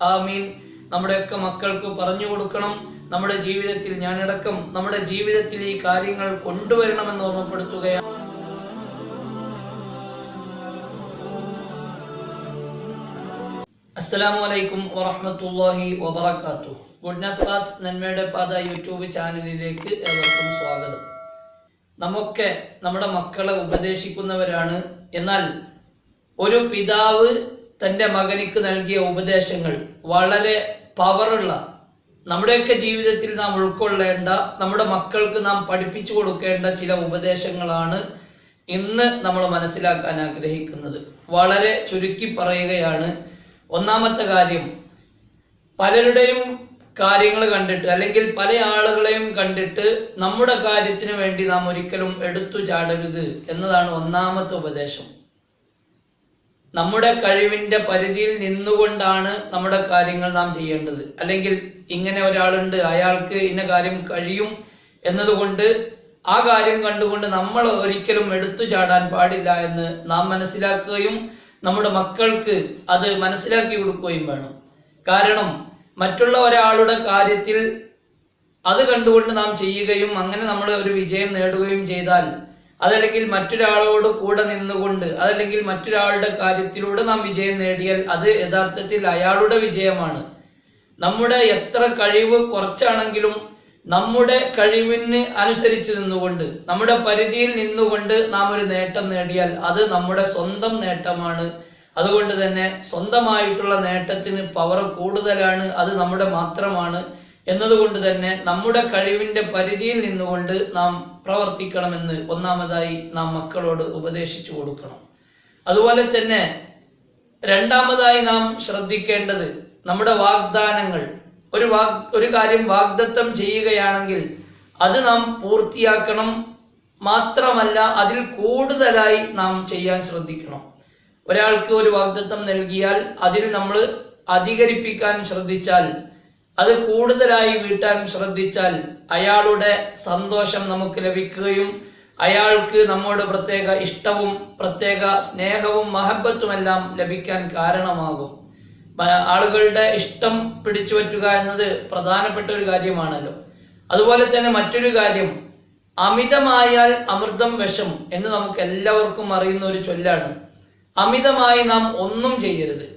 ആമീൻ. നമ്മുടെയൊക്കെ മക്കൾക്ക് പറഞ്ഞു കൊടുക്കണം. നമ്മുടെ ജീവിതത്തിൽ, ഞാനടക്കം നമ്മുടെ ജീവിതത്തിൽ ഈ കാര്യങ്ങൾ കൊണ്ടുവരണമെന്ന് ഓർമ്മപ്പെടുത്തുകയാണ്. അസ്സലാമു അലൈക്കും വറഹ്മത്തുള്ളാഹി വബറകാതുഹു. ഗുഡ്നസ് പാത്ത്, നന്മയുടെ പാത യൂട്യൂബ് ചാനലിലേക്ക് ഏവർക്കും സ്വാഗതം. നമുക്ക് നമ്മുടെ മക്കളെ ഉപദേശിക്കുന്നവരാണ്. എന്നാൽ ഒരു പിതാവ് തൻ്റെ മകനിക്ക് നൽകിയ ഉപദേശങ്ങൾ വളരെ പവറുള്ള, നമ്മുടെയൊക്കെ ജീവിതത്തിൽ നാം ഉൾക്കൊള്ളേണ്ട, നമ്മുടെ മക്കൾക്ക് നാം പഠിപ്പിച്ചു കൊടുക്കേണ്ട ചില ഉപദേശങ്ങളാണ് ഇന്ന് നമ്മൾ മനസ്സിലാക്കാൻ ആഗ്രഹിക്കുന്നത്. വളരെ ചുരുക്കി പറയുകയാണ്. ഒന്നാമത്തെ കാര്യം, പലരുടെയും കാര്യങ്ങൾ കണ്ടിട്ട്, അല്ലെങ്കിൽ പല ആളുകളെയും കണ്ടിട്ട് നമ്മുടെ കാര്യത്തിന് വേണ്ടി നാം ഒരിക്കലും എടുത്തു ചാടരുത് എന്നതാണ് ഒന്നാമത്തെ ഉപദേശം. നമ്മുടെ കഴിവിൻ്റെ പരിധിയിൽ നിന്നുകൊണ്ടാണ് നമ്മുടെ കാര്യങ്ങൾ നാം ചെയ്യേണ്ടത്. അല്ലെങ്കിൽ ഇങ്ങനെ ഒരാളുണ്ട്, അയാൾക്ക് ഇന്ന കാര്യം കഴിയും എന്നതുകൊണ്ട് ആ കാര്യം കണ്ടുകൊണ്ട് നമ്മൾ ഒരിക്കലും എടുത്തു ചാടാൻ പാടില്ല എന്ന് നാം മനസ്സിലാക്കുകയും നമ്മുടെ മക്കൾക്ക് അത് മനസ്സിലാക്കി കൊടുക്കുകയും വേണം. കാരണം മറ്റുള്ള ഒരാളുടെ കാര്യത്തിൽ അത് കണ്ടുകൊണ്ട് നാം ചെയ്യുകയും അങ്ങനെ നമ്മൾ ഒരു വിജയം നേടുകയും ചെയ്താൽ, അതല്ലെങ്കിൽ മറ്റൊരാളോട് കൂടെ നിന്നുകൊണ്ട്, അതല്ലെങ്കിൽ മറ്റൊരാളുടെ കാര്യത്തിലൂടെ നാം വിജയം നേടിയാൽ അത് യഥാർത്ഥത്തിൽ അയാളുടെ വിജയമാണ്. നമ്മുടെ എത്ര കഴിവ് കുറച്ചാണെങ്കിലും നമ്മുടെ കഴിവിന് അനുസരിച്ച് നിന്നുകൊണ്ട്, നമ്മുടെ പരിധിയിൽ നിന്നുകൊണ്ട് നാം ഒരു നേട്ടം നേടിയാൽ അത് നമ്മുടെ സ്വന്തം നേട്ടമാണ്. അതുകൊണ്ട് തന്നെ സ്വന്തമായിട്ടുള്ള നേട്ടത്തിന് പവർ കൂടുതലാണ്, അത് നമ്മുടെ മാത്രമാണ്. എന്നതുകൊണ്ട് തന്നെ നമ്മുടെ കഴിവിൻ്റെ പരിധിയിൽ നിന്നുകൊണ്ട് നാം പ്രവർത്തിക്കണമെന്ന് ഒന്നാമതായി നാം മക്കളോട് ഉപദേശിച്ചു കൊടുക്കണം. അതുപോലെ തന്നെ രണ്ടാമതായി നാം ശ്രദ്ധിക്കേണ്ടത്, നമ്മുടെ വാഗ്ദാനങ്ങൾ, ഒരു കാര്യം വാഗ്ദത്തം ചെയ്യുകയാണെങ്കിൽ അത് നാം പൂർത്തിയാക്കണം. മാത്രമല്ല അതിൽ കൂടുതലായി നാം ചെയ്യാൻ ശ്രദ്ധിക്കണം. ഒരാൾക്ക് ഒരു വാഗ്ദത്തം നൽകിയാൽ അതിൽ നമ്മൾ അധികരിപ്പിക്കാൻ ശ്രദ്ധിച്ചാൽ, അത് കൂടുതലായി വീട്ടാൻ ശ്രദ്ധിച്ചാൽ അയാളുടെ സന്തോഷം നമുക്ക് ലഭിക്കുകയും അയാൾക്ക് നമ്മോട് പ്രത്യേക ഇഷ്ടവും പ്രത്യേക സ്നേഹവും മഹബത്തുമെല്ലാം ലഭിക്കാൻ കാരണമാകും. ആളുകളുടെ ഇഷ്ടം പിടിച്ചു പറ്റുക എന്നത് പ്രധാനപ്പെട്ട ഒരു കാര്യമാണല്ലോ. അതുപോലെ തന്നെ മറ്റൊരു കാര്യം, അമിതമായാൽ അമൃതം വിഷം എന്ന് നമുക്ക് എല്ലാവർക്കും അറിയുന്ന ഒരു ചൊല്ലാണ്. അമിതമായി നാം ഒന്നും ചെയ്യരുത്.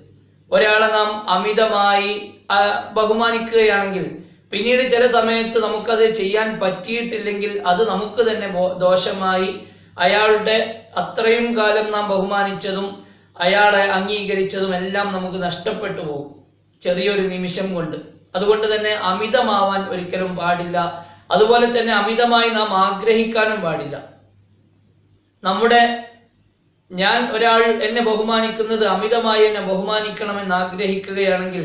ഒരാളെ നാം അമിതമായി ബഹുമാനിക്കുകയാണെങ്കിൽ പിന്നീട് ചില സമയത്ത് നമുക്കത് ചെയ്യാൻ പറ്റിയിട്ടില്ലെങ്കിൽ അത് നമുക്ക് തന്നെ ദോഷമായി, അയാളുടെ അത്രയും കാലം നാം ബഹുമാനിച്ചതും അയാളെ അംഗീകരിച്ചതും എല്ലാം നമുക്ക് നഷ്ടപ്പെട്ടു പോകും ചെറിയൊരു നിമിഷം കൊണ്ട്. അതുകൊണ്ട് തന്നെ അമിതമാവാൻ ഒരിക്കലും പാടില്ല. അതുപോലെ തന്നെ അമിതമായി നാം ആഗ്രഹിക്കാനും പാടില്ല. ഒരാൾ എന്നെ ബഹുമാനിക്കുന്നത് അമിതമായി എന്നെ ബഹുമാനിക്കണമെന്ന് ആഗ്രഹിക്കുകയാണെങ്കിൽ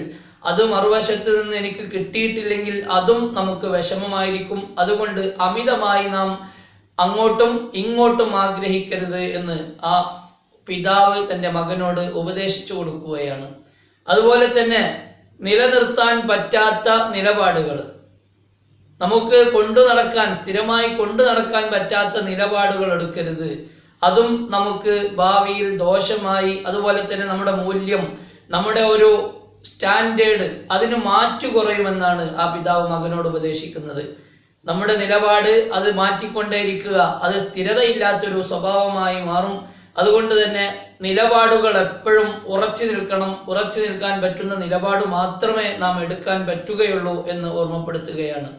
അത് മറുവശത്ത് നിന്ന് എനിക്ക് കിട്ടിയിട്ടില്ലെങ്കിൽ അതും നമുക്ക് വിഷമമായിരിക്കും. അതുകൊണ്ട് അമിതമായി നാം അങ്ങോട്ടും ഇങ്ങോട്ടും ആഗ്രഹിക്കരുത് എന്ന് ആ പിതാവ് തൻ്റെ മകനോട് ഉപദേശിച്ചു കൊടുക്കുകയാണ്. അതുപോലെ തന്നെ നിലനിർത്താൻ പറ്റാത്ത നിലപാടുകൾ, നമുക്ക് സ്ഥിരമായി കൊണ്ടു നടക്കാൻ പറ്റാത്ത നിലപാടുകൾ എടുക്കരുത്. അതും നമുക്ക് ഭാവിയിൽ ദോഷമായി, അതുപോലെ തന്നെ നമ്മുടെ മൂല്യം, നമ്മുടെ ഒരു സ്റ്റാൻഡേർഡ് അതിന് മാറ്റു കുറയുമെന്നാണ് ആ പിതാവ് മകനോട് ഉപദേശിക്കുന്നത്. നമ്മുടെ നിലപാട് അത് മാറ്റിക്കൊണ്ടേയിരിക്കുക, അത് സ്ഥിരതയില്ലാത്തൊരു സ്വഭാവമായി മാറും. അതുകൊണ്ട് തന്നെ നിലപാടുകൾ എപ്പോഴും ഉറച്ചു നിൽക്കാൻ പറ്റുന്ന നിലപാട് മാത്രമേ നാം എടുക്കാൻ പറ്റുകയുള്ളൂ എന്ന് ഓർമ്മപ്പെടുത്തുകയാണ്.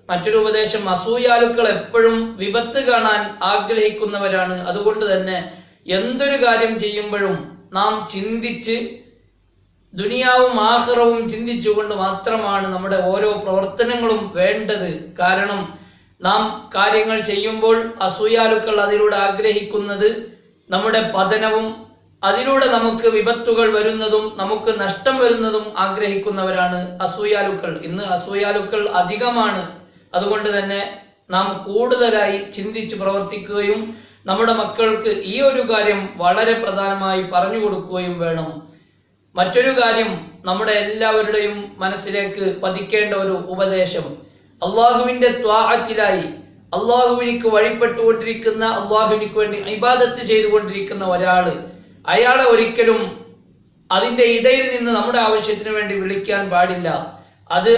മറ്റൊരു ഉപദേശം, അസൂയാലുക്കൾ എപ്പോഴും വിപത്ത് കാണാൻ ആഗ്രഹിക്കുന്നവരാണ്. അതുകൊണ്ട് തന്നെ എന്തൊരു കാര്യം ചെയ്യുമ്പോഴും നാം ചിന്തിച്ച്, ദുനിയാവും ആഖിറവും ചിന്തിച്ചുകൊണ്ട് മാത്രമാണ് നമ്മുടെ ഓരോ പ്രവർത്തനങ്ങളും വേണ്ടത്. കാരണം നാം കാര്യങ്ങൾ ചെയ്യുമ്പോൾ അസൂയാലുക്കൾ അതിലൂടെ ആഗ്രഹിക്കുന്നത് നമ്മുടെ പതനവും, അതിലൂടെ നമുക്ക് വിപത്തുകൾ വരുന്നതും നമുക്ക് നഷ്ടം വരുന്നതും ആഗ്രഹിക്കുന്നവരാണ് അസൂയാലുക്കൾ. ഇന്ന് അസൂയാലുക്കൾ അധികമാണ്. അതുകൊണ്ട് തന്നെ നാം കൂടുതലായി ചിന്തിച്ച് പ്രവർത്തിക്കുകയും നമ്മുടെ മക്കൾക്ക് ഈ ഒരു കാര്യം വളരെ പ്രധാനമായി പറഞ്ഞു കൊടുക്കുകയും വേണം. മറ്റൊരു കാര്യം, നമ്മുടെ എല്ലാവരുടെയും മനസ്സിലേക്ക് പതിക്കേണ്ട ഒരു ഉപദേശം, അള്ളാഹുവിൻ്റെ ത്വാഅത്തിലായി അള്ളാഹുവിനിക്ക് വഴിപ്പെട്ടുകൊണ്ടിരിക്കുന്ന, അള്ളാഹുവിനിക്ക് വേണ്ടി ഇബാദത്ത് ചെയ്തുകൊണ്ടിരിക്കുന്ന ഒരാള്, അയാളെ ഒരിക്കലും അതിൻ്റെ ഇടയിൽ നിന്ന് നമ്മുടെ ആവശ്യത്തിന് വേണ്ടി വിളിക്കാൻ പാടില്ല. അത്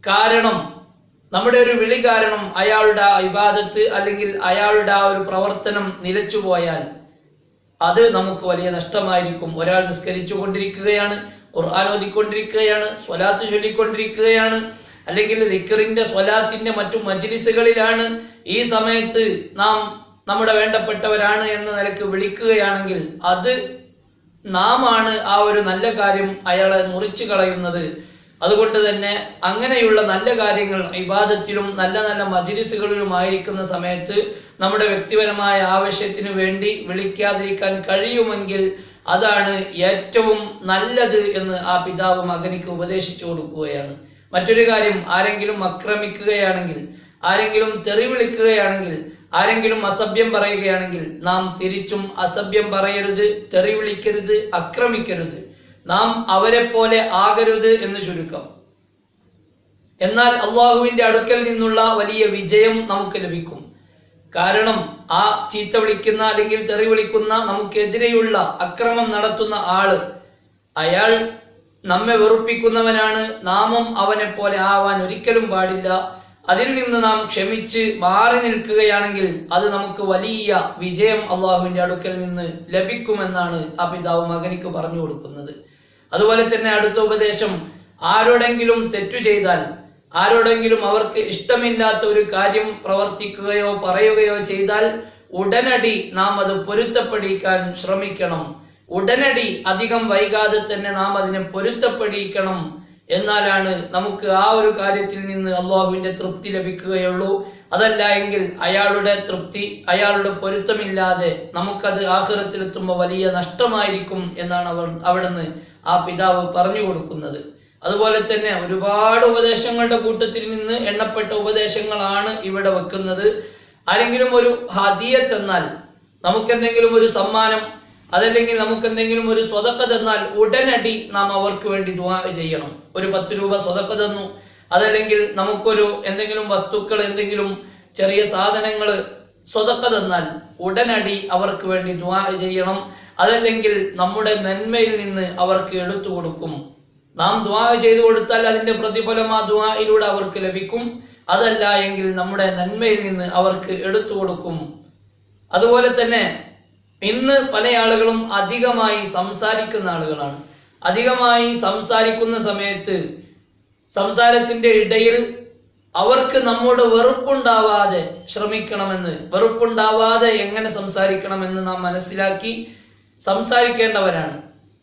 കാരണം നമ്മുടെ ഒരു വിളി കാരണം അയാളുടെ ഇബാദത്ത് അല്ലെങ്കിൽ അയാളുടെ ആ ഒരു പ്രവർത്തനം നിലച്ചു പോയാൽ അത് നമുക്ക് വലിയ നഷ്ടമായിരിക്കും. ഒരാൾ നിസ്കരിച്ചു കൊണ്ടിരിക്കുകയാണ്, ഖുർആൻ ഓതിക്കൊണ്ടിരിക്കുകയാണ്, സ്വലാത്ത് ചൊല്ലിക്കൊണ്ടിരിക്കുകയാണ്, അല്ലെങ്കിൽ ദിക്റിന്റെ സ്വലാത്തിന്റെ മറ്റു മജ്ലിസുകളിലാണ്. ഈ സമയത്ത് നാം നമ്മുടെ വേണ്ടപ്പെട്ടവരാണ് എന്ന നിലക്ക് വിളിക്കുകയാണെങ്കിൽ അത് നാം ആണ് ആ ഒരു നല്ല കാര്യം അയാളെ മുറിച്ചു കളയുന്നത്. അതുകൊണ്ട് തന്നെ അങ്ങനെയുള്ള നല്ല കാര്യങ്ങൾ ഇബാദത്തിലും നല്ല നല്ല മജ്ലിസുകളിലുമായിരിക്കുന്ന സമയത്ത് നമ്മുടെ വ്യക്തിപരമായ ആവശ്യത്തിന് വേണ്ടി വിളിക്കാതിരിക്കാൻ കഴിയുമെങ്കിൽ അതാണ് ഏറ്റവും നല്ലത് എന്ന് ആ പിതാവ് മകനിക്ക് ഉപദേശിച്ചു കൊടുക്കുകയാണ്. മറ്റൊരു കാര്യം, ആരെങ്കിലും ആക്രമിക്കുകയാണെങ്കിൽ, ആരെങ്കിലും തെറി വിളിക്കുകയാണെങ്കിൽ, ആരെങ്കിലും അസഭ്യം പറയുകയാണെങ്കിൽ നാം തിരിച്ചും അസഭ്യം പറയരുത്, തെറി വിളിക്കരുത്, ആക്രമിക്കരുത്. നാം അവരെ പോലെ ആകരുത് എന്ന് ചുരുക്കം. എന്നാൽ അള്ളാഹുവിന്റെ അടുക്കൽ നിന്നുള്ള വലിയ വിജയം നമുക്ക് ലഭിക്കും. കാരണം ആ ചീത്ത വിളിക്കുന്ന അല്ലെങ്കിൽ തെറി വിളിക്കുന്ന നമുക്കെതിരെയുള്ള അക്രമം നടത്തുന്ന ആള് അയാൾ നമ്മെ വെറുപ്പിക്കുന്നവനാണ്. നാമും അവനെ പോലെ ആവാൻ ഒരിക്കലും പാടില്ല. അതിൽ നിന്ന് നാം ക്ഷമിച്ച് മാറി നിൽക്കുകയാണെങ്കിൽ അത് നമുക്ക് വലിയ വിജയം അള്ളാഹുവിന്റെ അടുക്കൽ നിന്ന് ലഭിക്കുമെന്നാണ് ആ പിതാവ് മകനിക്ക് പറഞ്ഞു കൊടുക്കുന്നത്. അതുപോലെ തന്നെ അടുത്ത ഉപദേശം, ആരോടെങ്കിലും തെറ്റു ചെയ്താൽ, ആരോടെങ്കിലും അവർക്ക് ഇഷ്ടമില്ലാത്ത ഒരു കാര്യം പ്രവർത്തിക്കുകയോ പറയുകയോ ചെയ്താൽ ഉടനടി നാം അത് പൊരുത്തപ്പെടിക്കാൻ ശ്രമിക്കണം. ഉടനടി അധികം വൈകാതെ തന്നെ നാം അതിനെ പൊരുത്തപ്പെടിക്കണം. എന്നാലാണ് നമുക്ക് ആ ഒരു കാര്യത്തിൽ നിന്ന് അള്ളാഹുവിന്റെ തൃപ്തി ലഭിക്കുകയുള്ളൂ. അതല്ല എങ്കിൽ അയാളുടെ തൃപ്തി, അയാളുടെ പൊരുത്തമില്ലാതെ നമുക്കത് ആഖിറത്തിലെത്തുമ്പോൾ വലിയ നഷ്ടമായിരിക്കും എന്നാണ് അവിടുന്ന് ആ പിതാവ് പറഞ്ഞു കൊടുക്കുന്നത്. അതുപോലെ തന്നെ ഒരുപാട് ഉപദേശങ്ങളുടെ കൂട്ടത്തിൽ നിന്ന് എണ്ണപ്പെട്ട ഉപദേശങ്ങളാണ് ഇവിടെ വെക്കുന്നത്. ആരെങ്കിലും ഒരു ഹദിയത്ത് തന്നാൽ, നമുക്കെന്തെങ്കിലും ഒരു സമ്മാനം, അതല്ലെങ്കിൽ നമുക്കെന്തെങ്കിലും ഒരു സ്വതക്ക തന്നാൽ ഉടനടി നാം അവർക്ക് വേണ്ടി ദുആ ചെയ്യണം. ഒരു 10 രൂപ സ്വതക്ക തന്നു, അതല്ലെങ്കിൽ നമുക്കൊരു എന്തെങ്കിലും വസ്തുക്കൾ, എന്തെങ്കിലും ചെറിയ സാധനങ്ങൾ സ്വതക്ക തന്നാൽ ഉടനടി അവർക്ക് വേണ്ടി ദുആ ചെയ്യണം. അതല്ലെങ്കിൽ നമ്മുടെ നന്മയിൽ നിന്ന് അവർക്ക് എടുത്തു കൊടുക്കും. നാം ദുആ ചെയ്തു കൊടുത്താൽ അതിന്റെ പ്രതിഫലം ആ ദുആയിലൂടെ അവർക്ക് ലഭിക്കും. അതല്ല എങ്കിൽ നമ്മുടെ നന്മയിൽ നിന്ന് അവർക്ക് എടുത്തു കൊടുക്കും. അതുപോലെ തന്നെ ഇന്ന് പല ആളുകളും അധികമായി സംസാരിക്കുന്ന ആളുകളാണ്. അധികമായി സംസാരിക്കുന്ന സമയത്ത് സംസാരത്തിന്റെ ഇടയിൽ അവർക്ക് നമ്മോട് വെറുപ്പുണ്ടാവാതെ ശ്രമിക്കണമെന്ന്, വെറുപ്പുണ്ടാവാതെ എങ്ങനെ സംസാരിക്കണമെന്ന് നാം മനസ്സിലാക്കി സംസാരിക്കേണ്ടവരാണ്.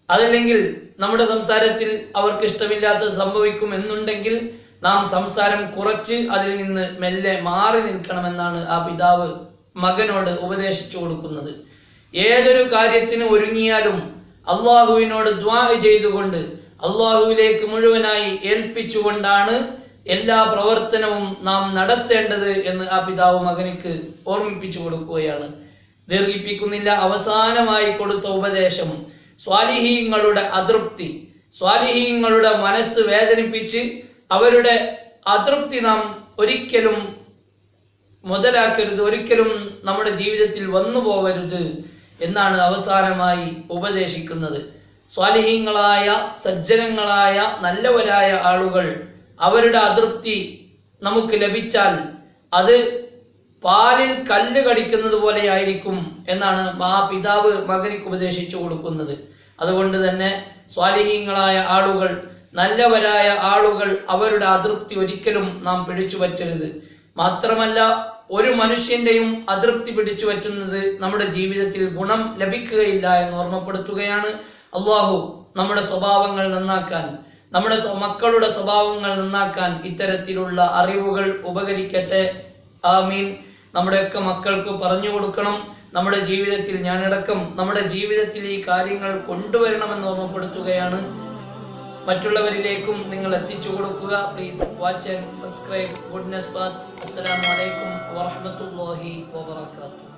അതല്ലെങ്കിൽ നമ്മുടെ സംസാരത്തിൽ അവർക്ക് ഇഷ്ടമില്ലാത്തത് സംഭവിക്കും എന്നുണ്ടെങ്കിൽ നാം സംസാരം കുറച്ച് അതിൽ നിന്ന് മെല്ലെ മാറി നിൽക്കണമെന്നാണ് ആ പിതാവ് മകനോട് ഉപദേശിച്ചു കൊടുക്കുന്നത്. ഏതൊരു കാര്യത്തിന് ഒരുങ്ങിയാലും അള്ളാഹുവിനോട് ദുആ ചെയ്തുകൊണ്ട് അള്ളാഹുവിലേക്ക് മുഴുവനായി ഏൽപ്പിച്ചുകൊണ്ടാണ് എല്ലാ പ്രവർത്തനവും നാം നടത്തേണ്ടത് എന്ന് ആ പിതാവ് മകനിക്ക് ഓർമ്മിപ്പിച്ചു കൊടുക്കുകയാണ്. ദീർഘിപ്പിക്കുന്നില്ല. അവസാനമായി കൊടുത്ത ഉപദേശം, സ്വാലിഹീങ്ങളുടെ അതൃപ്തി, സ്വാലിഹീങ്ങളുടെ മനസ്സ് വേദനിപ്പിച്ച് അവരുടെ അതൃപ്തി നാം ഒരിക്കലും മുതലാക്കരുത്, ഒരിക്കലും നമ്മുടെ ജീവിതത്തിൽ വന്നു പോവരുത് എന്നാണ് അവസാനമായി ഉപദേശിക്കുന്നത്. സ്വാലിഹീങ്ങളായ, സജ്ജനങ്ങളായ, നല്ലവരായ ആളുകൾ അവരുടെ അതൃപ്തി നമുക്ക് ലഭിച്ചാൽ അത് പാലിൽ കല്ല് കടിക്കുന്നത് പോലെയായിരിക്കും എന്നാണ് ആ പിതാവ് മകനിക്ക് ഉപദേശിച്ചു കൊടുക്കുന്നത്. അതുകൊണ്ട് തന്നെ സ്വാലിഹീങ്ങളായ ആളുകൾ, നല്ലവരായ ആളുകൾ, അവരുടെ അതൃപ്തി ഒരിക്കലും നാം പിടിച്ചു പറ്റരുത്. മാത്രമല്ല ഒരു മനുഷ്യന്റെയും അതൃപ്തി പിടിച്ചു പറ്റുന്നത് നമ്മുടെ ജീവിതത്തിൽ ഗുണം ലഭിക്കുകയില്ല എന്ന് ഓർമ്മപ്പെടുത്തുകയാണ്. അള്ളാഹു നമ്മുടെ സ്വഭാവങ്ങൾ നന്നാക്കാൻ, നമ്മുടെ മക്കളുടെ സ്വഭാവങ്ങൾ നന്നാക്കാൻ ഇത്തരത്തിലുള്ള അറിവുകൾ ഉപകരിക്കട്ടെ. ആമീൻ. നമ്മുടെയൊക്കെ മക്കൾക്ക് പറഞ്ഞു കൊടുക്കണം. നമ്മുടെ ജീവിതത്തിൽ, ഞാനടക്കം നമ്മുടെ ജീവിതത്തിൽ ഈ കാര്യങ്ങൾ കൊണ്ടുവരണമെന്ന് ഓർമ്മപ്പെടുത്തുകയാണ്. മറ്റുള്ളവരിലേക്കും നിങ്ങൾ എത്തിച്ചു കൊടുക്കുക. Please watch and subscribe goodness path. അസ്സലാമു അലൈക്കും വറഹ്മത്തുള്ളാഹി വബറകാതുഹു.